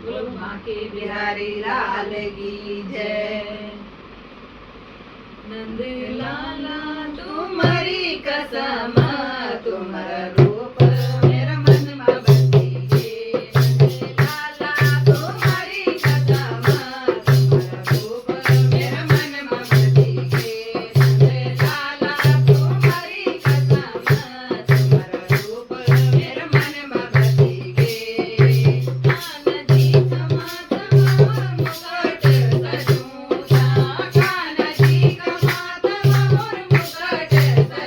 बोलो बांके बिहारी लाल की जय। नंद लाला तुम्हारी कसम तुम्हारा रूप मेरा मन में बसी गे। नंद लाला तुम्हारी कसम तुम्हारा रूप मेरा मन में बसी गे। नंद लाला तुम्हारी कसम तुम्हारा रूप मेरा मन में बसी गे। कान्हा जी का माथा मोर मुकुट सजूता, कान्हा जी का माथा मोर मुकुट सजूता,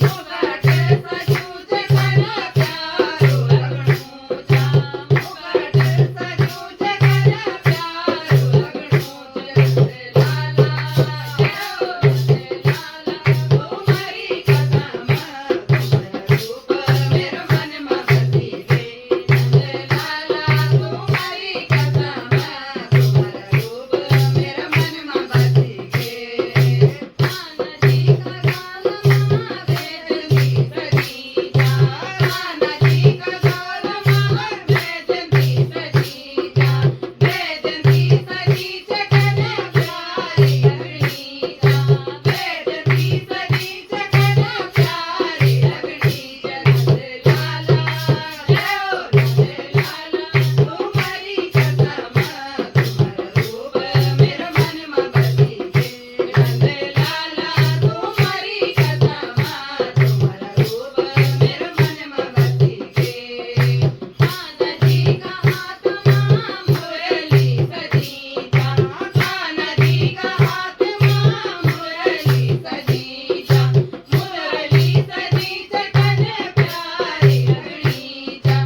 मुकुट सजूते कना प्यारो लगणूचा, मुकुट सजूते कना प्यारो लगणूचा। लाला जयो लाला तुम्हारी कसम तुम्हारा रूप मेरा मन में बसी गे। नंद लाला तुम्हारी कसम तुम्हारा रूप मेरा मन में बसी गे। कान्हा जी का गाल बेदनी सजी जा, कान्हा जी का गाल बेदनी सजी जा, बेदनी सजी कने प्यारी लगनी जा, बेदनी सजी कने प्यारी लगनी जा। नंद लाला जयो नंद लाला तुम्हारी कसम तुम्हारा रूप मेरा मन में बसी गे। नंद लाला तुम्हारी कसम तुम्हारा रूप मेरा मन में बसी गे। कान्हा जी का हाथ मुरली सजी जा, कान्हा जी का हाथ मुरली सजी जा, मुरली सजी कने प्यारी लगनी जा,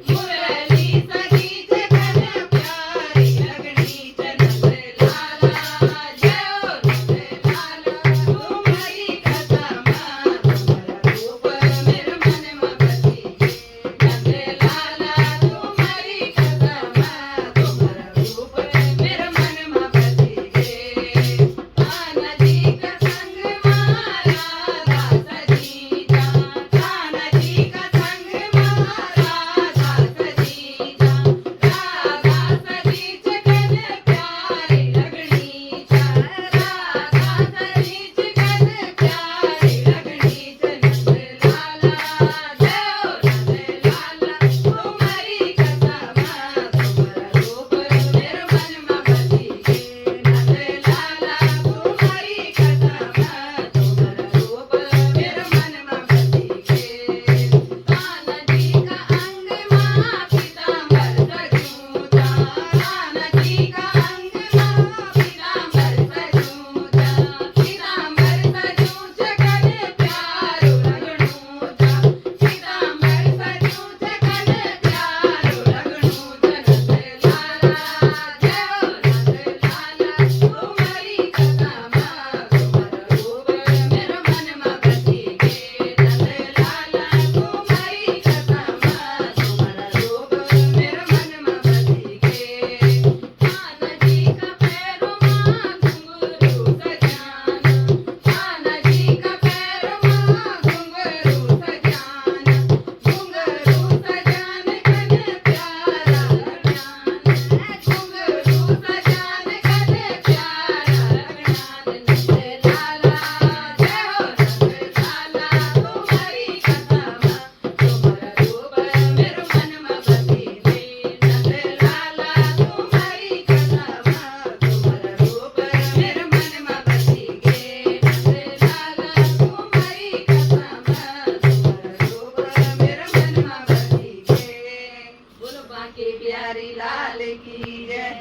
मुरली सजी कने प्यारी लगनी जा। नंद लाला जयो नंद लाला तुम्हारी कसम तुम्हारा रूप मेरा मन में बसी गे। नंद लाला तुम्हारी कसम तुम्हारा रूप मेरा मन में बसी गे। कान्हा जी का संग राधा सजी जा, कान्हा जी का संग राधा सजी जा, राधा सजी कने प्यारी लगनी जा, राधा सजी कने प्यारी लगनी जा। नंद लाला जयो नंद लाला तुम्हारी कसम तुम्हारा रूप मेरा मन में बसी गे। नंद लाला तुम्हारी कसम तुम्हारा रूप मेरा मन में बसी गे। कान्हा जी का अंग पीतांबर सजूता, कान्हा जी का अंग पीतांबर सजूता, पीतांबर सजूत कने प्यारो लगणूचा, पीतांबर सजूत कने प्यारो लगणूचा। नंद लाला जयो नंद लाला तुम्हारी कसम तुम्हारा रूप मेरा मन में बसी गे। नंद लाला तुम्हारी कसम तुम्हारा रूप मेरा मन में बसी गे। कान्हा जी का पैरों घुंघरू सजाना, कान्हा जी का पैरों घुंघरू सजाना, घुंघरू सजान कने प्यारा लगना, घुंघरू सजान कने प्यारा लगना। नंद लाला जयो नंद लाला तुम्हारी कसम तुम्हारा रूप मेरा मन में बसी गे। नंद लाला तुम्हारी कसम तुम्हारा रूप मेरा मन में बसी गे। नंद लाला तुम्हारी कसम तुम्हारा रूप मेरा मन में बसी गे। बोलो बांके बिहारी लाल की जय।